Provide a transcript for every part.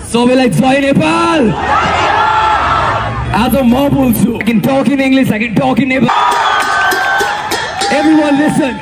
सबैलाई जय नेपाल। आज म बोल्छु, I can talk in English, I can talk in Nepal. Everyone listen.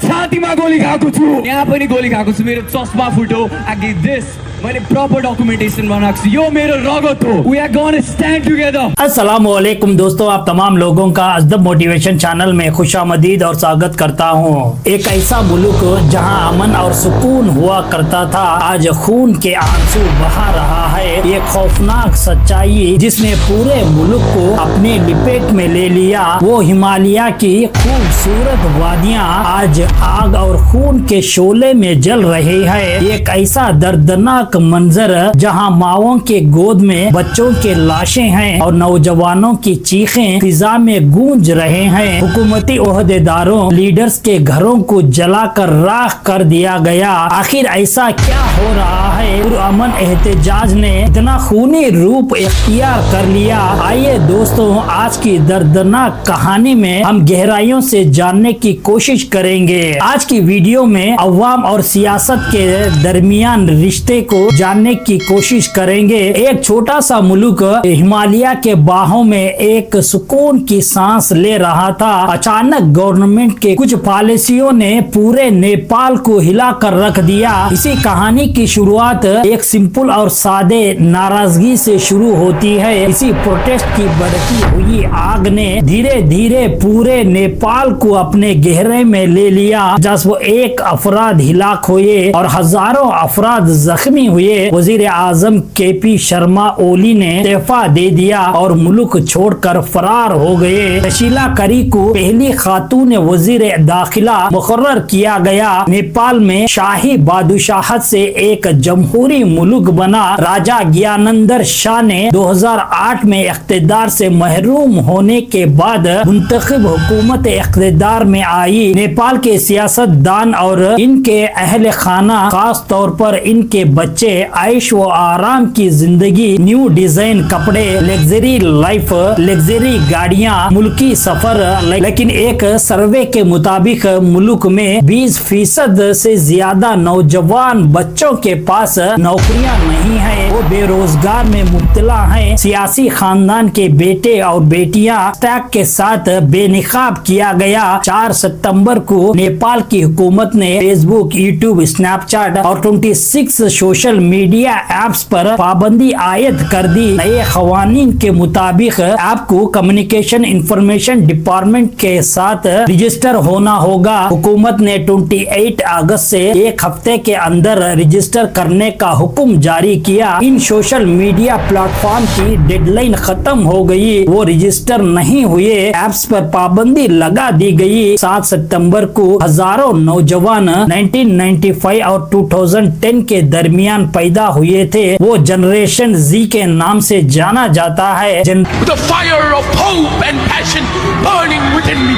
छातीमा गोली खाएको छु, यहाँ पनि गोली खाएको छु, मेरो चस्मा फुट्यो। I get this. मैंने प्रॉपर डॉक्यूमेंटेशन बनाया, यो मेरो रगत हो। We are gonna stand together. अस्सलामुअलैकुम दोस्तों, आप तमाम लोगों का अजदब मोटिवेशन चैनल में खुशामदीद और स्वागत करता हूँ। एक ऐसा मुल्क जहाँ अमन और सुकून हुआ करता था, आज खून के आंसू बहा रहा है। ये खौफनाक सच्चाई जिसने पूरे मुल्क को अपने लिपेट में ले लिया, वो हिमालय की खूबसूरत वादियाँ आज आग और खून के शोले में जल रही है। एक ऐसा दर्दनाक मंजर जहां माओं के गोद में बच्चों के लाशें हैं और नौजवानों की चीखें फिजा में गूंज रहे हैं। हुकूमती ओहदेदारों, लीडर्स के घरों को जलाकर राख कर दिया गया। आखिर ऐसा क्या हो रहा है? पुरअमन एहतजाज ने इतना खूनी रूप इख्तियार कर लिया। आइए दोस्तों, आज की दर्दनाक कहानी में हम गहराइयों से जानने की कोशिश करेंगे। आज की वीडियो में अवाम और सियासत के दरमियान रिश्ते को जानने की कोशिश करेंगे। एक छोटा सा मुल्क हिमालय के बाहों में एक सुकून की सांस ले रहा था। अचानक गवर्नमेंट के कुछ पॉलिसियों ने पूरे नेपाल को हिला कर रख दिया। इसी कहानी की शुरुआत एक सिंपल और सादे नाराजगी से शुरू होती है। इसी प्रोटेस्ट की बढ़ती हुई आग ने धीरे धीरे पूरे नेपाल को अपने गहरे में ले लिया। जब एक अफराद हिलाक हुए और हजारों अफराद जख्मी हुए, वजीर आजम केपी शर्मा ओली ने इस्तीफा दे दिया और मुल्क छोड़कर फरार हो गए। रशीला करी को पहली खातून वजीर दाखिला मुकर्रर किया गया। नेपाल में शाही बादशाहत से एक जमहूरी मुल्क बना। राजा ज्ञानेंद्र शाह ने 2008 में इख्तिदार से महरूम होने के बाद मुंतखब हुकूमत इख्तिदार में आई। नेपाल के सियासतदान और इनके अहल खाना, खास तौर पर इनके बच्चे आयश व आराम की जिंदगी, न्यू डिजाइन कपड़े, लग्जरी लाइफ, लग्जरी गाड़ियां, मुल्की सफर। लेकिन एक सर्वे के मुताबिक मुल्क में 20% से ज्यादा नौजवान बच्चों के पास नौकरियां नहीं है, वो बेरोजगार में मुब्तला हैं। सियासी खानदान के बेटे और बेटियां टैग के साथ बेनिकाब किया गया। 4 सितंबर को नेपाल की हुकूमत ने फेसबुक, यूट्यूब, स्नैपचैट और 26 सोशल मीडिया ऐप्स पर पाबंदी आयद कर दी। नए क़वानीन के मुताबिक आपको कम्युनिकेशन इंफॉर्मेशन डिपार्टमेंट के साथ रजिस्टर होना होगा। हुकूमत ने 28 अगस्त से एक हफ्ते के अंदर रजिस्टर करने का हुक्म जारी किया। इन सोशल मीडिया प्लेटफॉर्म की डेडलाइन खत्म हो गई, वो रजिस्टर नहीं हुए, ऐप्स पर पाबंदी लगा दी गई। 7 सितंबर को हजारों नौजवान 1995 और 2010 के दरमियान पैदा हुए थे। वो जनरेशन जी के नाम से जाना जाता है। The fire of hope and passion burning within me,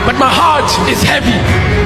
but my heart is heavy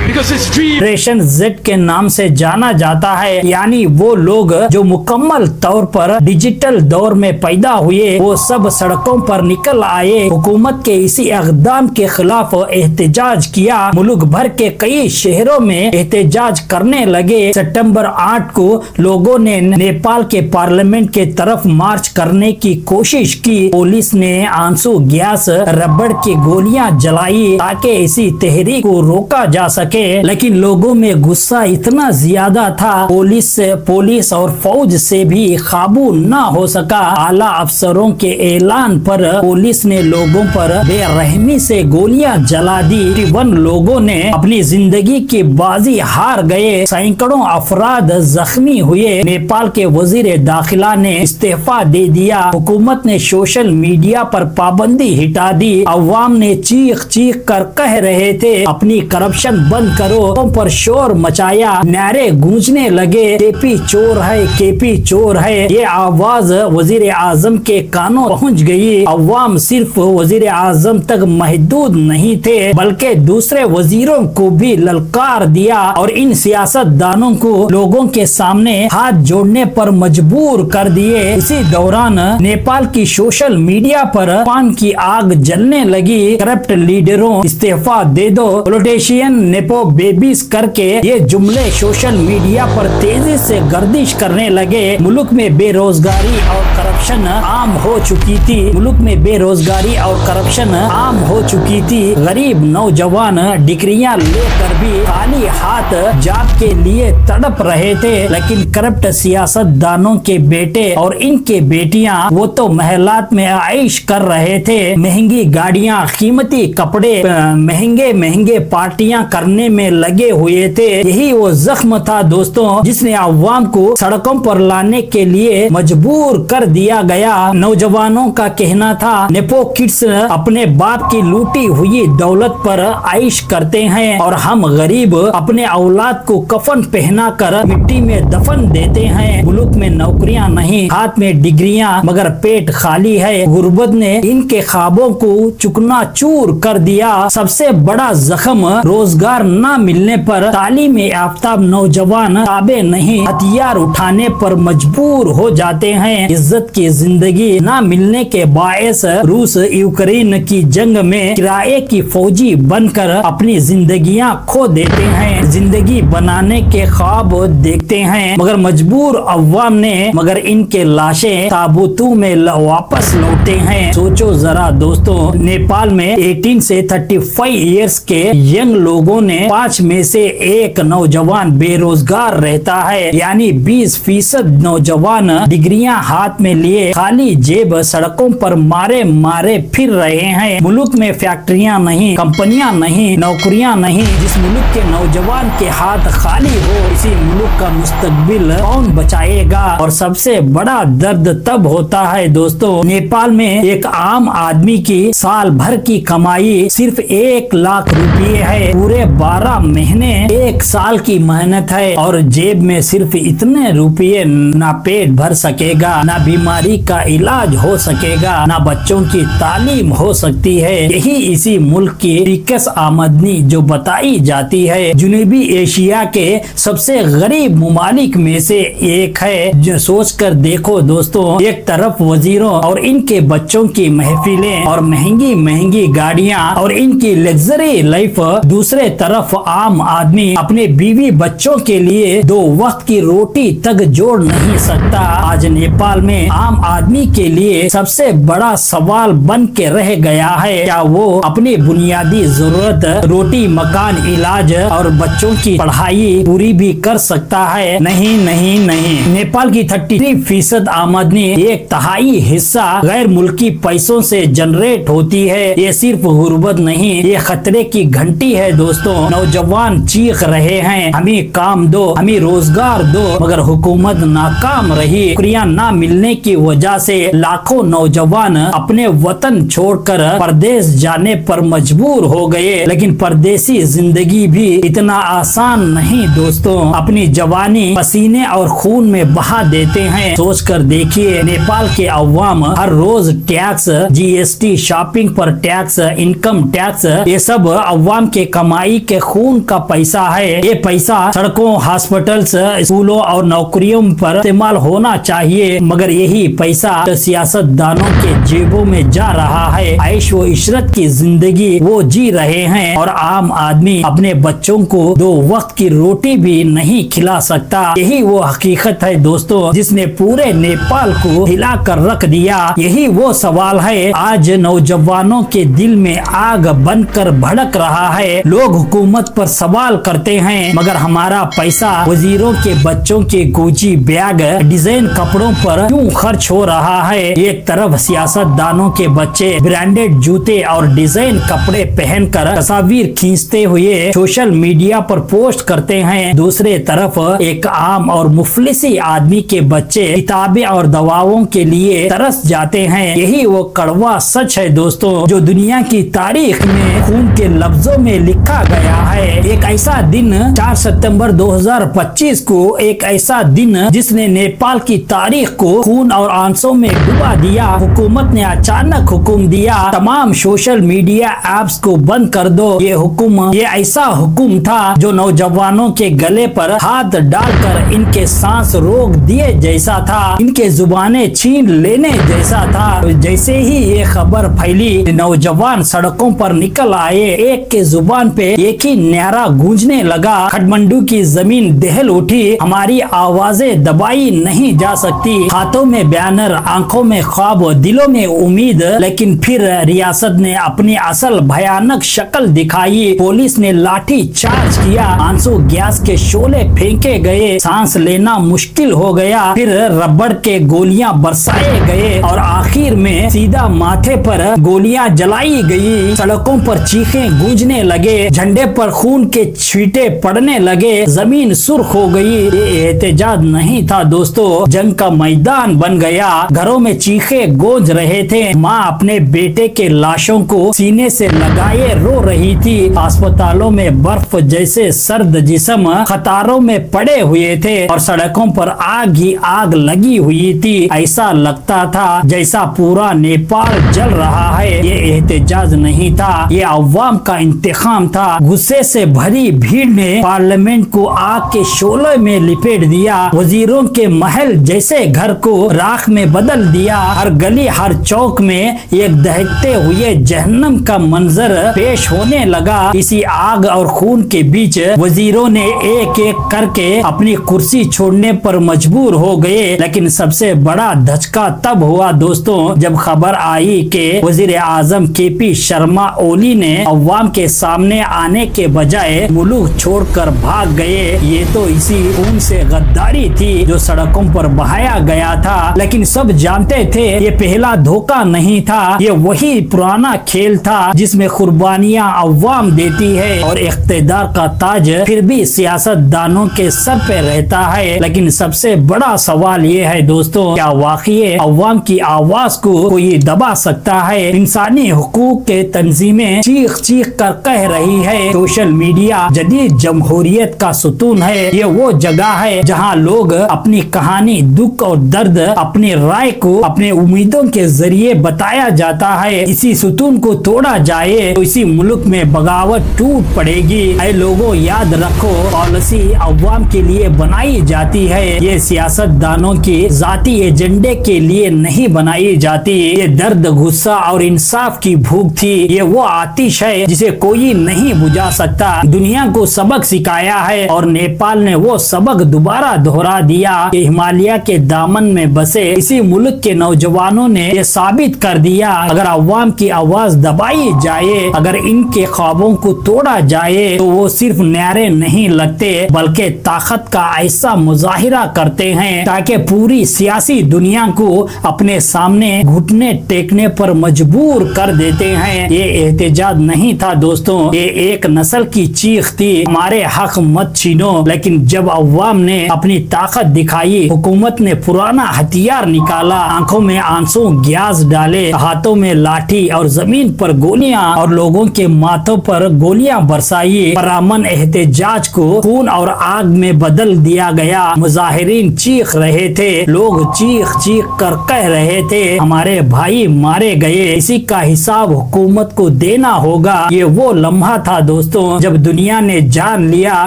because it's dream. Generation Z के नाम से जाना जाता है, यानी वो लोग जो मुकम्मल तौर पर डिजिटल दौर में पैदा हुए। वो सब सड़कों पर निकल आए, हुकूमत के इसी इक़दाम के खिलाफ एहतजाज किया। मुल्क भर के कई शहरों में एहतजाज करने लगे। सितंबर 8 को लोगों ने नेपाल के पार्लियामेंट के तरफ मार्च करने की कोशिश की। पुलिस ने आंसू गैस, रबड़ की गोलियां जलाई ताकि इसी तहरीक को रोका जा सके। लेकिन लोगों में गुस्सा इतना ज्यादा था, पुलिस और फौज से भी काबू न हो सका। आला अफसरों के ऐलान पर पुलिस ने लोगों पर बेरहमी से गोलियां जला दी। 51 लोगों ने अपनी जिंदगी की बाजी हार गए, सैकड़ों अफराद जख्मी हुए। नेपाल के वजीर दाखिला ने इस्तीफा दे दिया। हुकूमत ने सोशल मीडिया पर पाबंदी हटा दी। अवाम ने चीख चीख कर कह रहे थे अपनी करप्शन बंद करो, पर शोर मचाया, नारे गूंजने लगे, केपी चोर है, केपी चोर है। ये आवाज वजीर आजम के कानों पहुंच गई। अवाम सिर्फ वजीर आजम तक महदूद नहीं थे, बल्कि दूसरे वजीरों को भी ललकार दिया और इन सियासतदानों को लोगों के सामने हाथ जोड़ने पर मजबूर कर दिए। इसी दौरान नेपाल की सोशल मीडिया पर पान की आग जलने लगी। करप्ट लीडरों इस्तीफा दे दो, पॉलिटिशियन, नेपो लो बेबीज करके ये जुमले सोशल मीडिया पर तेजी से गर्दिश करने लगे। मुल्क में बेरोजगारी और करप्शन आम हो चुकी थी। मुल्क में बेरोजगारी और करप्शन आम हो चुकी थी। गरीब नौजवान डिग्रियां लेकर भी खाली हाथ जॉब के लिए तड़प रहे थे, लेकिन करप्ट सियासतदानों के बेटे और इनके बेटियां वो तो महलात में आइश कर रहे थे। महंगी गाड़ियां, कीमती कपड़े, महंगे महंगे पार्टियां करने में लगे हुए थे। यही वो जख्म था दोस्तों जिसने अवाम को सड़कों पर लाने के लिए मजबूर कर दिया गया। नौजवानों का कहना था नेपो किड्स अपने बाप की लूटी हुई दौलत पर आइश करते हैं और हम गरीब अपने औलाद को कफन पहना कर मिट्टी में दफन देते हैं। मुल्क में नौकरियां नहीं, हाथ में डिग्रियां मगर पेट खाली है। गुर्बत ने इनके ख्वाबों को चुकनाचूर कर दिया। सबसे बड़ा जख्म रोजगार न मिलने पर तालीम याफ्ता नौजवान ताबे नहीं, हथियार उठाने पर मजबूर हो जाते हैं। इज्जत की जिंदगी न मिलने के बायस रूस यूक्रेन की जंग में किराए की फौजी बनकर अपनी जिंदगियां खो देते हैं। जिंदगी बनाने के ख्वाब देखते हैं मगर मजबूर अवाम ने मगर इनके लाशें ताबूतों में वापस लौटे हैं। सोचो जरा दोस्तों, नेपाल में 18 से 35 इयर्स के यंग लोगों ने 5 में से 1 नौजवान बेरोजगार रहता है, यानी 20% नौजवान डिग्रियां हाथ में लिए खाली जेब सड़कों पर मारे मारे फिर रहे हैं। मुल्क में फैक्ट्रियां नहीं, कंपनियां नहीं, नौकरियां नहीं। जिस मुल्क के नौजवान के हाथ खाली हो इसी मुल्क का मुस्तकबिल कौन बचाएगा। और सबसे बड़ा दर्द तब होता है दोस्तों, नेपाल में एक आम आदमी की साल भर की कमाई सिर्फ 1 लाख रुपये है। पूरे 12 महीने 1 साल की मेहनत है और जेब में सिर्फ इतने रुपये ना पेट भर सकेगा, ना बीमारी का इलाज हो सकेगा, ना बच्चों की तालीम हो सकती है। यही इसी मुल्क की टिकस आमदनी जो बताई जाती है जनूबी एशिया के सबसे गरीब मुमालिक में से एक है। जो सोच कर देखो दोस्तों, एक तरफ वजीरों और इनके बच्चों की महफिलें और महंगी महंगी गाड़ियां और इनकी लग्जरी लाइफ, दूसरे तरफ आम आदमी अपने बीवी बच्चों के लिए 2 वक्त की रोटी तक जोड़ नहीं सकता। आज नेपाल में आम आदमी के लिए सबसे बड़ा सवाल बन के रह गया है, क्या वो अपनी बुनियादी जरूरत रोटी, मकान, इलाज और बच्चों की पढ़ाई पूरी भी कर सकता है? नहीं नहीं नहीं। नेपाल की 33% आमदनी 1/3 हिस्सा गैर मुल्की पैसों से जनरेट होती है। ये सिर्फ गुर्बत नहीं, ये खतरे की घंटी है दोस्तों। नौजवान चीख रहे हैं हमें काम दो, हमें रोजगार दो, मगर हुकूमत नाकाम रही। नौकरियां ना मिलने की वजह से लाखों नौजवान अपने वतन छोड़कर परदेश जाने पर मजबूर हो गए। लेकिन परदेसी जिंदगी भी इतना आसान नहीं दोस्तों। अपनी जवानी पसीने और खून में बहा देते हैं। सोच कर देखिए, नेपाल के अवाम हर रोज टैक्स, GST, शॉपिंग पर टैक्स, इनकम टैक्स, ये सब अवाम के कमाई के खून का पैसा है। ये पैसा सड़कों, हॉस्पिटल्स, स्कूलों और नौकरियों पर इस्तेमाल होना चाहिए, मगर यही पैसा तो सियासतदानों के जेबों में जा रहा है। ऐश व इशरत की जिंदगी वो जी रहे हैं और आम आदमी अपने बच्चों को 2 वक्त की रोटी भी नहीं खिला सकता। यही वो हकीकत है दोस्तों जिसने पूरे नेपाल को हिला कर रख दिया। यही वो सवाल है आज नौजवानों के दिल में आग बनकर भड़क रहा है। लोग हुकूमत पर सवाल करते हैं मगर हमारा पैसा वजीरों के बच्चों के गुची बैग, डिजाइन कपड़ों पर क्यों खर्च हो रहा है? एक तरफ सियासतदानों के बच्चे ब्रांडेड जूते और डिजाइन कपड़े पहनकर तस्वीर खींचते हुए सोशल मीडिया पर पोस्ट करते हैं, दूसरे तरफ एक आम और मुफलिसी आदमी के बच्चे किताबें और दवाओं के लिए तरस जाते हैं। यही वो कड़वा सच है दोस्तों जो दुनिया की तारीख में खून के लफ्जों में लिखा गया है। एक ऐसा दिन 4 सितंबर 2025 को, एक ऐसा दिन जिसने नेपाल की तारीख को खून और आंसू में डुबा दिया। हुकूमत ने अचानक हुक्म दिया तमाम सोशल मीडिया ऐप्स को बंद कर दो। ये ऐसा हुक्म था जो नौजवानों के गले पर हाथ डालकर इनके सांस रोक दिए जैसा था, इनके जुबानें छीन लेने जैसा था। जैसे ही ये खबर फैली नौजवान सड़कों पर निकल आए। एक के जुबान पे एक ही वही न्यारा गूंजने लगा। काठमांडू की जमीन दहल उठी, हमारी आवाजें दबाई नहीं जा सकती। हाथों में बैनर, आंखों में ख्वाब, दिलों में उम्मीद। लेकिन फिर रियासत ने अपनी असल भयानक शक्ल दिखाई। पुलिस ने लाठी चार्ज किया, आंसू गैस के शोले फेंके गए, सांस लेना मुश्किल हो गया। फिर रबड़ के गोलियां बरसाए गए और आखिर में सीधा माथे पर गोलियां जलाई गई। सड़कों पर चीखें गूंजने लगे, झंडे पर खून के छींटे पड़ने लगे, जमीन सुर्ख हो गई। ये एहतजाज नहीं था दोस्तों, जंग का मैदान बन गया। घरों में चीखे गूंज रहे थे, माँ अपने बेटे के लाशों को सीने से लगाए रो रही थी। अस्पतालों में बर्फ जैसे सर्द जिस्म कतारों में पड़े हुए थे और सड़कों पर आग ही आग लगी हुई थी। ऐसा लगता था जैसा पूरा नेपाल जल रहा है। ये एहतजाज नहीं था, ये अवाम का इंतखाम था। गुस्से से भरी भीड़ ने पार्लियामेंट को आग के शोले में लिपेट दिया, वजीरों के महल जैसे घर को राख में बदल दिया। हर गली हर चौक में एक दहकते हुए जहन्नम का मंजर पेश होने लगा। इसी आग और खून के बीच वजीरों ने एक एक करके अपनी कुर्सी छोड़ने पर मजबूर हो गए। लेकिन सबसे बड़ा धचका तब हुआ दोस्तों, जब खबर आई कि वजीर आजम केपी शर्मा ओली ने अवाम के सामने आने के बजाय मुल्क छोड़कर भाग गए। ये तो इसी खून से गद्दारी थी जो सड़कों पर बहाया गया था। लेकिन सब जानते थे ये पहला धोखा नहीं था, ये वही पुराना खेल था जिसमें कुर्बानियां अवाम देती है और इख्तिदार का ताज फिर भी सियासतदानों के सर पे रहता है। लेकिन सबसे बड़ा सवाल ये है दोस्तों, क्या वाकई अवाम की आवाज को कोई दबा सकता है? इंसानी हुकूक के तंजीमें चीख चीख कर कह रही है, सोशल मीडिया जदीद जमहूरियत का सुतून है। ये वो जगह है जहाँ लोग अपनी कहानी, दुख और दर्द, अपनी राय को अपने उम्मीदों के जरिए बताया जाता है। इसी सुतून को तोड़ा जाए तो इसी मुल्क में बगावत टूट पड़ेगी। ऐ लोगों, याद रखो, पॉलिसी अवाम के लिए बनाई जाती है, ये सियासतदानों की जाती एजेंडे के लिए नहीं बनाई जाती। ये दर्द, गुस्सा और इंसाफ की भूख थी, ये वो आतिश है जिसे कोई नहीं बुझा सकता। दुनिया को सबक सिखाया है और नेपाल ने वो सबक दोबारा दोहरा दिया कि हिमालय के दामन में बसे इसी मुल्क के नौजवानों ने ये साबित कर दिया, अगर अवाम की आवाज दबाई जाए, अगर इनके ख्वाबों को तोड़ा जाए तो वो सिर्फ नारे नहीं लगते बल्कि ताकत का ऐसा मुजाहिरा करते हैं ताकि पूरी सियासी दुनिया को अपने सामने घुटने टेकने पर मजबूर कर देते हैं। ये एहतजाज नहीं था दोस्तों, ये एक नस्ल की चीख थी, हमारे हक मत छीनो। लेकिन जब अवाम ने अपनी ताकत दिखाई, हुकूमत ने पुराना हथियार निकाला, आंखों में आंसू गैस डाले, हाथों में लाठी और जमीन पर गोलियां और लोगों के माथों पर गोलियां बरसाई, परअमन एहतजाज को खून और आग में बदल दिया गया। मुजाहिरीन चीख रहे थे, लोग चीख चीख कर कह रहे थे, हमारे भाई मारे गए, इसी का हिसाब हुकूमत को देना होगा। ये वो लम्हा था दोस्तों जब दुनिया ने जान लिया,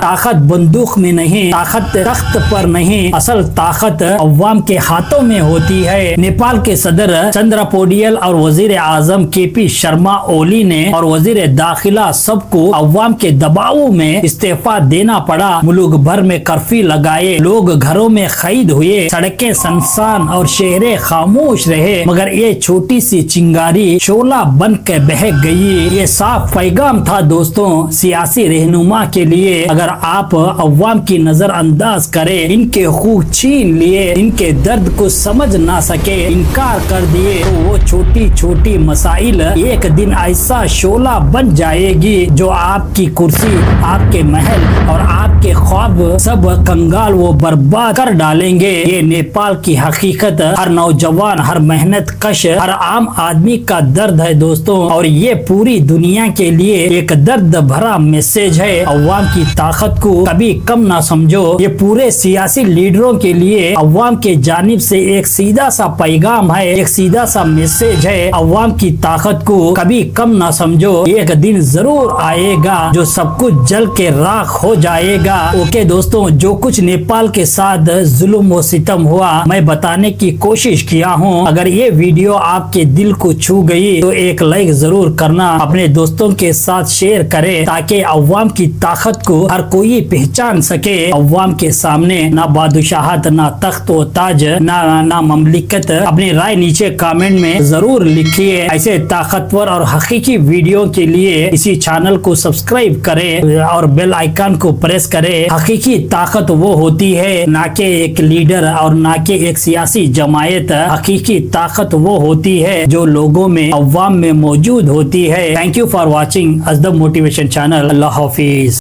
ताकत बंदूक में नहीं, ताकत तख्त पर नहीं, असल ताकत अवाम के हाथों में होती है। नेपाल के सदर चंद्र पोडियल और वजीर आजम केपी शर्मा ओली ने और वजीर दाखिला सबको अवाम के दबाव में इस्तीफा देना पड़ा। मुल्क भर में कर्फ्यू लगाए, लोग घरों में कैद हुए, सड़कें सुनसान और शहरें खामोश रहे, मगर ये छोटी सी चिंगारी शोला बन के बह गई। ये साफ पैगाम था दोस्तों सियासी रहनुमा के लिए, अगर आप अवाम की नजरअंदाज करें, इनके हुकूक छीन लिए, इनके दर्द को समझ ना सके, इनकार कर दिए, तो वो छोटी छोटी मसाइल एक दिन ऐसा शोला बन जाएगी जो आपकी कुर्सी, आपके महल और आपके ख्वाब सब कंगाल वो बर्बाद कर डालेंगे। ये नेपाल की हकीकत हर नौजवान, हर मेहनत कश, हर आम आदमी का दर्द है दोस्तों, और ये पूरी दुनिया के लिए एक दर्द भरा मैसेज है। अवाम की ताकत को कभी कम ना समझो। ये पूरे सियासी लीडरों के लिए अवाम के जानिब से एक सीधा सा पैगाम है, एक सीधा सा मैसेज है। अवाम की ताकत को कभी कम ना समझो, एक दिन जरूर आएगा जो सब कुछ जल के राख हो जाएगा। ओके दोस्तों, जो कुछ नेपाल के साथ जुल्म व सितम हुआ मैं बताने की कोशिश किया हूँ। अगर ये वीडियो आपके दिल को छू गई तो एक लाइक जरूर करना, अपने दोस्तों के साथ शेयर करें ताकि अवाम की ताकत को हर कोई पहचान सके। अवाम के सामने ना बादशाहत, ना तख्त व ताज, ना ममलिकत। अपनी राय नीचे कमेंट में जरूर लिखिए। ऐसे ताकतवर और हकीकी वीडियो के लिए इसी चैनल को सब्सक्राइब करें और बेल आइकन को प्रेस करें। हकीकी ताकत वो होती है ना कि एक लीडर और ना कि एक सियासी जमायत। हकीकी ताकत वो होती है जो लोगों में, अवाम में मौजूद होती है। थैंक यू फॉर वॉचिंग अजदब मोटिवेशन चैनल। अल्लाह हाफिज।